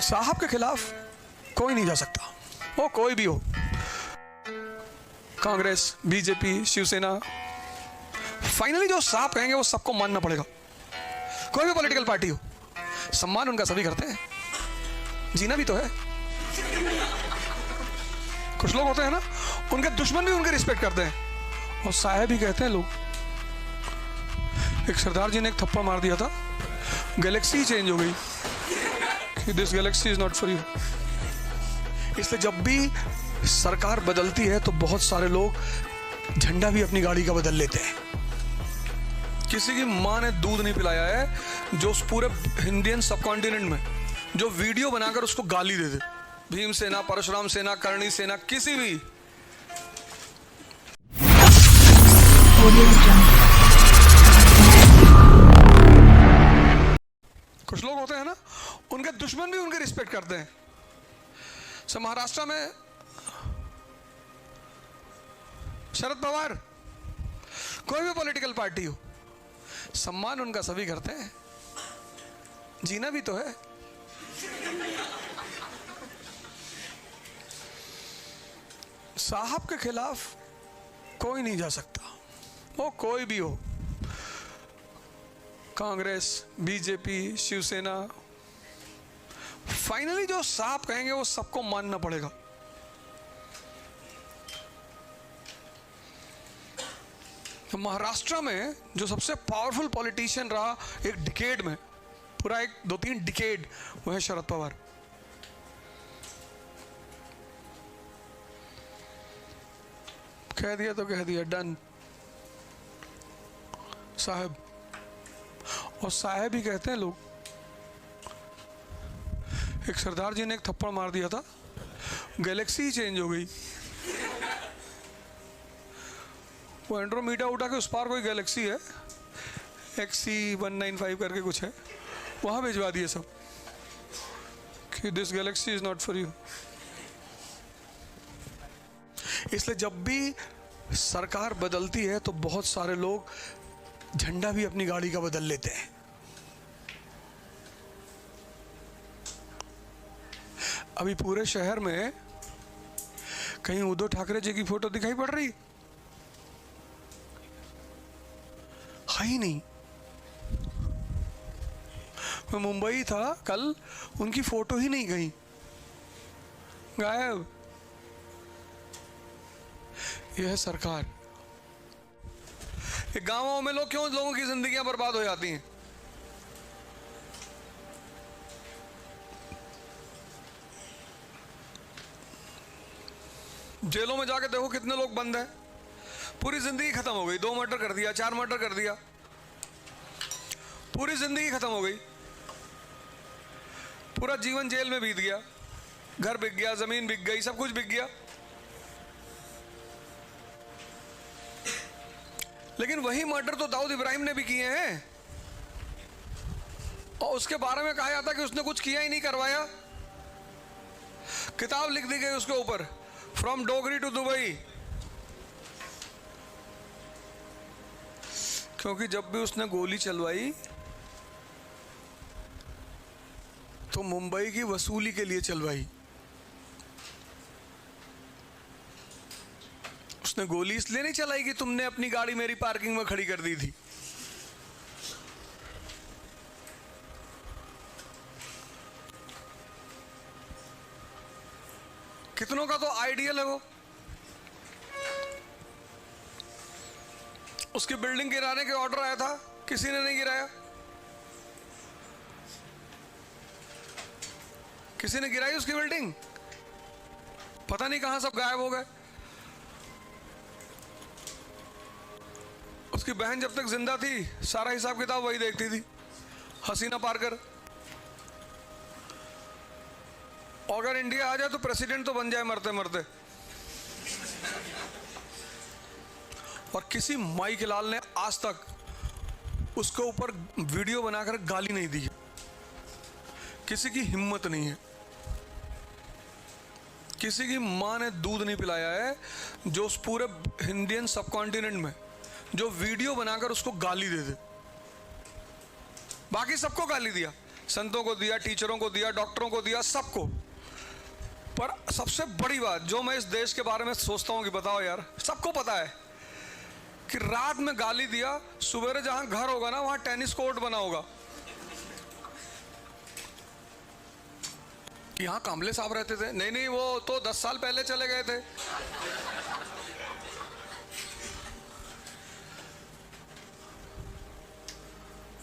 साहब के खिलाफ कोई नहीं जा सकता, वो कोई भी हो, कांग्रेस, बीजेपी, शिवसेना। फाइनली जो साहब कहेंगे वो सबको मानना पड़ेगा। कोई भी पॉलिटिकल पार्टी हो, सम्मान उनका सभी करते हैं, जीना भी तो है। कुछ लोग होते हैं ना, उनके दुश्मन भी उनके रिस्पेक्ट करते हैं और साहब ही कहते हैं लोग। एक सरदार जी ने एक थप्पड़ मार दिया था, गैलेक्सी चेंज हो गई कि this Galaxy is not for you. इसलिए जब भी सरकार बदलती है तो बहुत सारे लोग झंडा भी अपनी गाड़ी का बदल लेते हैं। किसी की माँ ने दूध नहीं पिलाया है जो उस पूरे इंडियन सबकॉन्टिनेंट में जो वीडियो बनाकर उसको गाली दे दे। भीम सेना, परशुराम सेना, करणी सेना, किसी भी। कुछ लोग होते हैं ना, उनके दुश्मन भी उनके रिस्पेक्ट करते हैं। सो महाराष्ट्र में शरद पवार, कोई भी पॉलिटिकल पार्टी हो, सम्मान उनका सभी करते हैं, जीना भी तो है। साहब के खिलाफ कोई नहीं जा सकता, वो कोई भी हो, कांग्रेस, बीजेपी, शिवसेना। फाइनली जो साहब कहेंगे वो सबको मानना पड़ेगा। तो महाराष्ट्र में जो सबसे पावरफुल पॉलिटिशियन रहा एक डिकेड में, पूरा एक 2-3 डिकेड, वो है शरद पवार। कह दिया तो कह दिया, डन साहब। और साहब ही कहते हैं लोग। एक सरदार जी ने एक थप्पड़ मार दिया था, गैलेक्सी चेंज हो गई। वो एंड्रोमीडा उठा के उस पार कोई गैलेक्सी है, XC195 करके कुछ है, वहां भिजवा दिए सब कि this Galaxy is not for you. इसलिए जब भी सरकार बदलती है तो बहुत सारे लोग झंडा भी अपनी गाड़ी का बदल लेते हैं। अभी पूरे शहर में कहीं उद्धव ठाकरे जी की फोटो दिखाई पड़ रही है ही नहीं। मैं मुंबई था कल, उनकी फोटो ही नहीं कहीं, गायब। यह है सरकार। ये गांवों में क्यों लोगों की जिंदगियां बर्बाद हो जाती हैं? जेलों में जाके देखो कितने लोग बंद हैं, पूरी जिंदगी खत्म हो गई। 2 मर्डर कर दिया, 4 मर्डर कर दिया, पूरी जिंदगी खत्म हो गई, पूरा जीवन जेल में बीत गया, घर बिक गया, जमीन बिक गई, सब कुछ बिक गया। लेकिन वही मर्डर तो दाऊद इब्राहिम ने भी किए हैं और उसके बारे में कहा जाता कि उसने कुछ किया ही नहीं, करवाया। किताब लिख दी गई उसके ऊपर, फ्रॉम डोगरी टू दुबई। क्योंकि जब भी उसने गोली चलवाई तो मुंबई की वसूली के लिए चलवाई। उसने गोली इसलिए नहीं चलाई कि तुमने अपनी गाड़ी मेरी पार्किंग में खड़ी कर दी थी। कितनों का तो आइडियल है वो। उसकी बिल्डिंग गिराने के ऑर्डर आया था, किसी ने नहीं गिराया। किसी ने गिराई उसकी बिल्डिंग? पता नहीं कहां सब गायब हो गए। उसकी बहन जब तक जिंदा थी सारा हिसाब किताब वही देखती थी, हसीना पारकर। अगर इंडिया आ जाए तो प्रेसिडेंट तो बन जाए मरते मरते। और किसी माई के लाल ने आज तक उसके ऊपर वीडियो बनाकर गाली नहीं दी। किसी की हिम्मत नहीं है। किसी की माँ ने दूध नहीं पिलाया है जो उस पूरे इंडियन सबकॉन्टिनेंट में जो वीडियो बनाकर उसको गाली दे दे। बाकी सबको गाली दिया, संतों को दिया, टीचरों को दिया, डॉक्टरों को दिया, सबको। पर सबसे बड़ी बात जो मैं इस देश के बारे में सोचता हूँ कि बताओ यार, सबको पता है कि रात में गाली दिया, सुबह जहां घर होगा ना वहां टेनिस कोर्ट बना होगा। यहां कामले साहब रहते थे, नहीं नहीं वो तो 10 साल पहले चले गए थे।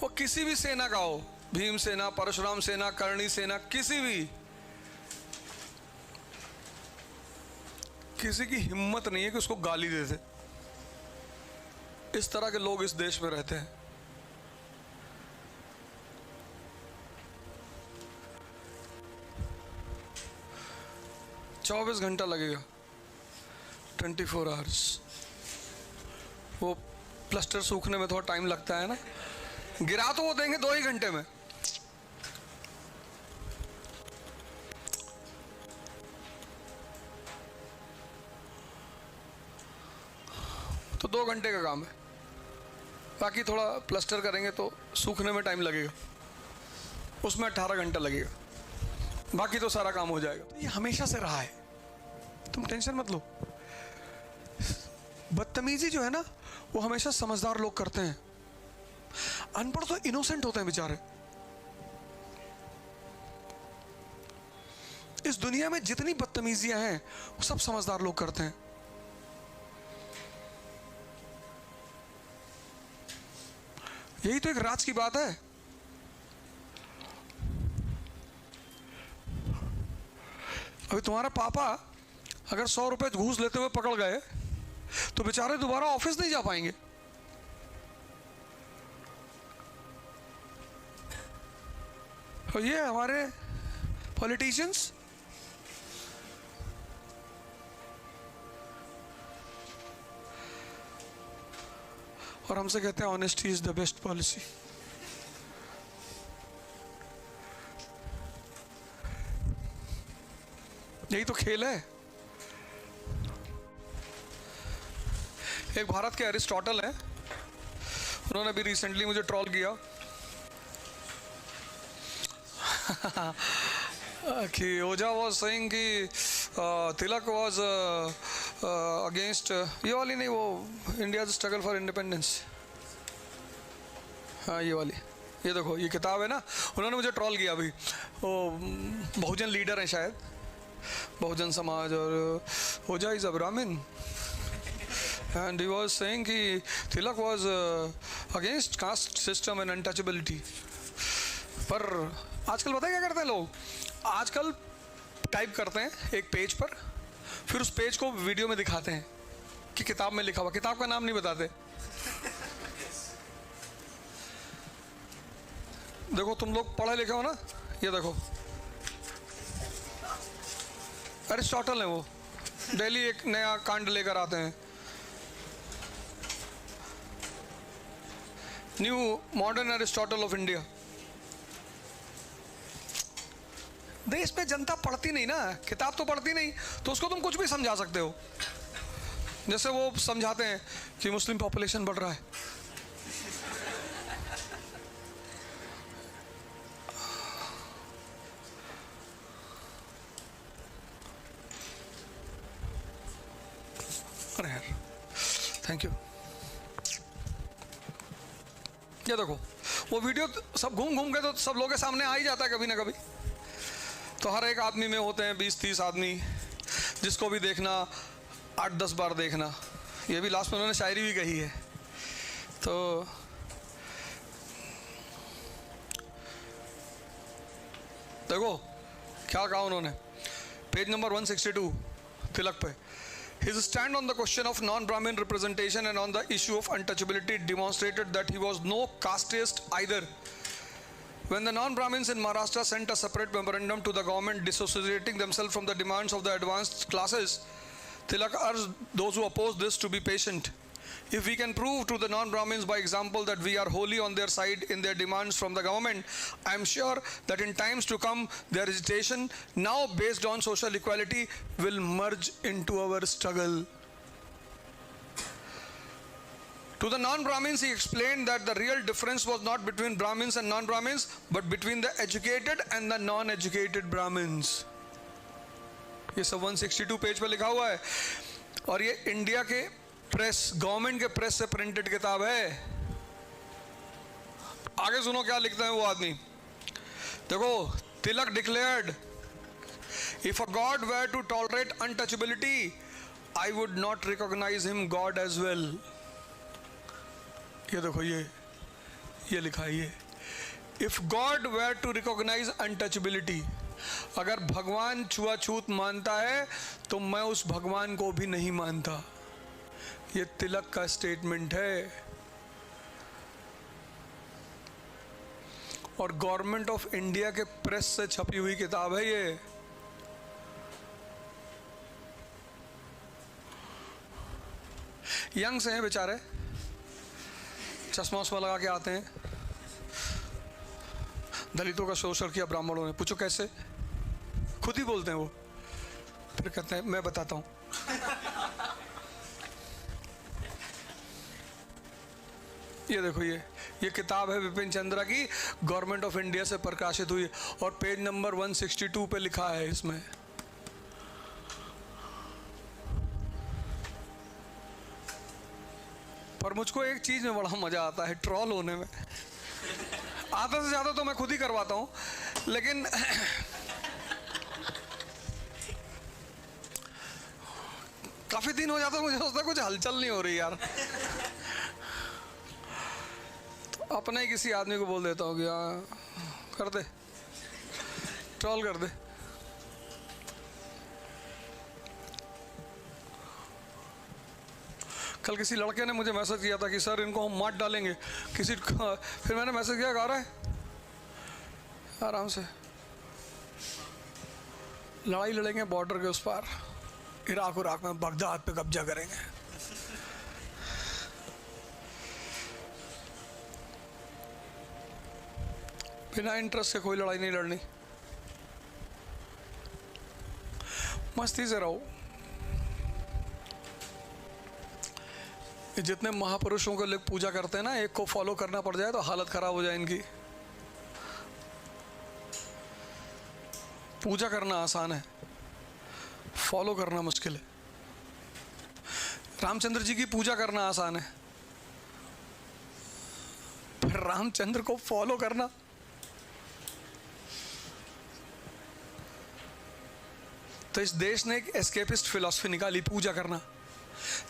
वो किसी भी सेना का हो, भीम सेना, परशुराम सेना, करणी सेना, किसी की हिम्मत नहीं है कि उसको गाली दे दे। इस तरह के लोग इस देश में रहते हैं। चौबीस घंटा लगेगा, 24 आवर्स। वो प्लास्टर सूखने में थोड़ा टाइम लगता है ना, गिरा तो वो देंगे 2 ही घंटे में। तो 2 घंटे का काम है, बाकी थोड़ा प्लास्टर करेंगे तो सूखने में टाइम लगेगा, उसमें 18 घंटा लगेगा, बाकी तो सारा काम हो जाएगा। तो ये हमेशा से रहा है, तुम टेंशन मत लो। बदतमीजी जो है ना वो हमेशा समझदार लोग करते हैं, अनपढ़ तो इनोसेंट होते हैं बेचारे। इस दुनिया में जितनी बदतमीजियां हैं वो सब समझदार लोग करते हैं। यही तो एक राज की बात है। अभी तुम्हारा पापा अगर 100 रुपए घूस लेते हुए पकड़ गए तो बेचारे दोबारा ऑफिस नहीं जा पाएंगे। और ये हमारे पॉलिटिशियंस, और हमसे कहते हैं honesty is the best policy. यही तो खेल है। एक भारत के अरिस्टोटल हैं, उन्होंने भी रिसेंटली मुझे ट्रोल किया कि ओझा वाज सेइंग कि तिलक वाज अगेंस्ट, ये वाली नहीं, वो इंडिया स्ट्रगल फॉर इंडिपेंडेंस, हाँ ये वाली, ये देखो ये किताब है ना। उन्होंने मुझे ट्रोल किया अभी, वो बहुजन लीडर हैं शायद, बहुजन समाज, और ओझा इज अ ब्राह्मण and he was saying कि तिलक was against caste system and untouchability। पर आजकल पता है क्या करते हैं लोग, आजकल टाइप करते हैं एक पेज पर, फिर उस पेज को वीडियो में दिखाते हैं कि किताब में लिखा हुआ, किताब का नाम नहीं बताते। देखो तुम लोग पढ़े लिखे हो ना, ये देखो अरिस्टोटल है, वो डेली एक नया कांड लेकर आते हैं, new modern Aristotle of India. देश में जनता पढ़ती नहीं ना, किताब तो पढ़ती नहीं, तो उसको तुम कुछ भी समझा सकते हो। जैसे वो समझाते हैं कि मुस्लिम पॉपुलेशन बढ़ रहा है, अरे यार थैंक यू। ये देखो वो वीडियो सब घूम घूम के तो सब लोगों के सामने आ ही जाता है कभी ना कभी। तो हर एक आदमी में होते हैं 20-30 आदमी, जिसको भी देखना 8-10 बार देखना। ये भी लास्ट में उन्होंने शायरी भी कही है। तो देखो क्या कहा उन्होंने, पेज नंबर 162 तिलक पे, His stand on the question of non-Brahmin representation and on the issue of untouchability demonstrated that he was no casteist either. When the non-Brahmins in Maharashtra sent a separate memorandum to the government dissociating themselves from the demands of the advanced classes, Tilak urged those who oppose this to be patient. If we can prove to the non-Brahmins by example that we are wholly on their side in their demands from the government, I am sure that in times to come their agitation, now based on social equality, will merge into our struggle. To the non-Brahmins, he explained that the real difference was not between Brahmins and non-Brahmins, but between the educated and the non-educated Brahmins. ये सब 162 page पर लिखा हुआ है, और ये India के press, government के प्रेस से प्रिंटेड किताब है। आगे सुनो क्या लिखता है वो आदमी। देखो, तिलक declared, if a god were to tolerate untouchability, I would not recognize him God as well. ये देखो, ये लिखा है ये, if God were to recognize untouchability, अगर भगवान छुआछूत मानता है तो मैं उस भगवान को भी नहीं मानता। ये तिलक का स्टेटमेंट है, और गवर्नमेंट ऑफ इंडिया के प्रेस से छपी हुई किताब है ये। यंग से हैं बेचारे, चश्मा उस्मा लगा के आते हैं। दलितों का शोषण किया ब्राह्मणों ने, पूछो कैसे, खुद ही बोलते हैं वो, फिर कहते हैं मैं बताता हूं। ये देखो, ये किताब है विपिन चंद्रा की, गवर्नमेंट ऑफ इंडिया से प्रकाशित हुई, और पेज नंबर 162 पे लिखा है इसमें। पर मुझको एक चीज में बड़ा मजा आता है, ट्रोल होने में। आधा से ज्यादा तो मैं खुद ही करवाता हूं, लेकिन काफी दिन हो जाता है, मुझे सोचता कुछ हलचल नहीं हो रही यार, तो अपने ही किसी आदमी को बोल देता हूँ कि हाँ कर दे, ट्रोल कर दे। कल किसी लड़के ने मुझे मैसेज किया था कि सर इनको हम मार डालेंगे किसी, फिर मैंने मैसेज किया, कह रहा है आराम से, लड़ाई लड़ेंगे बॉर्डर के उस पार, इराक में बगदाद पे कब्जा करेंगे। बिना इंटरेस्ट से कोई लड़ाई नहीं लड़नी, मस्ती से रहो। जितने महापुरुषों को लोग पूजा करते हैं ना, एक को फॉलो करना पड़ जाए तो हालत खराब हो जाए इनकी। पूजा करना आसान है, फॉलो करना मुश्किल है। रामचंद्र जी की पूजा करना आसान है, फिर रामचंद्र को फॉलो करना। तो इस देश ने एक एस्केपिस्ट फिलॉसफी निकाली, पूजा करना।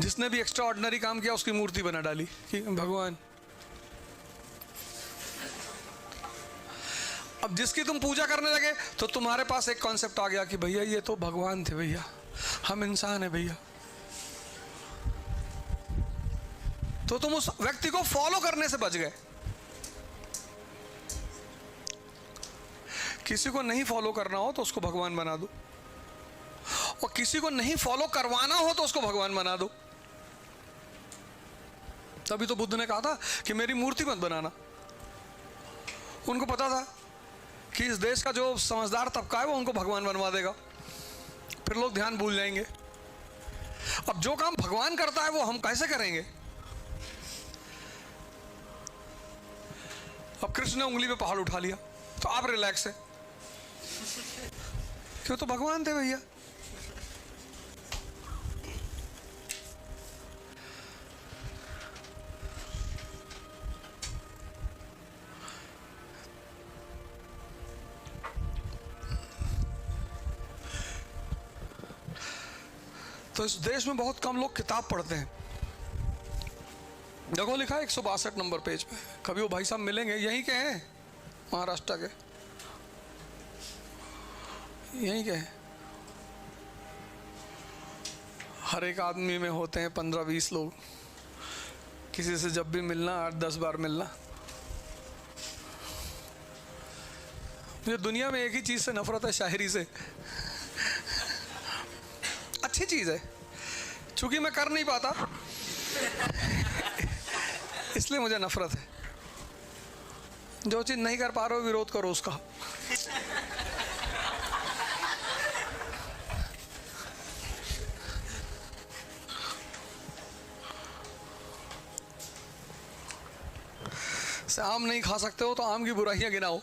जिसने भी एक्स्ट्रा ऑर्डिनरी काम किया उसकी मूर्ति बना डाली कि भगवान। अब जिसकी तुम पूजा करने लगे तो तुम्हारे पास एक कॉन्सेप्ट आ गया कि भैया ये तो भगवान थे, भैया हम इंसान हैं भैया। तो तुम उस व्यक्ति को फॉलो करने से बच गए। किसी को नहीं फॉलो करना हो तो उसको भगवान बना दो, और किसी को नहीं फॉलो करवाना हो तो उसको भगवान बना दो। तभी तो बुद्ध ने कहा था कि मेरी मूर्ति मत बनाना। उनको पता था कि इस देश का जो समझदार तबका है वो उनको भगवान बनवा देगा, फिर लोग ध्यान भूल जाएंगे। अब जो काम भगवान करता है वो हम कैसे करेंगे? अब कृष्ण ने उंगली पे पहाड़ उठा लिया तो आप रिलैक्स है, क्यों? तो भगवान थे भैया। तो इस देश में बहुत कम लोग किताब पढ़ते हैं। देखो लिखा है 162 नंबर पेज पे, कभी वो भाई साहब मिलेंगे, यहीं के हैं, महाराष्ट्र के, यहीं के हैं। हर एक आदमी में होते हैं 15-20 लोग, किसी से जब भी मिलना 8-10 बार मिलना। मुझे दुनिया में एक ही चीज से नफरत है, शायरी से। अच्छी चीज है, चूंकि मैं कर नहीं पाता इसलिए मुझे नफरत है। जो चीज नहीं कर पा रहे हो विरोध करो उसका। आम नहीं खा सकते हो तो आम की बुराइयां गिनाओ।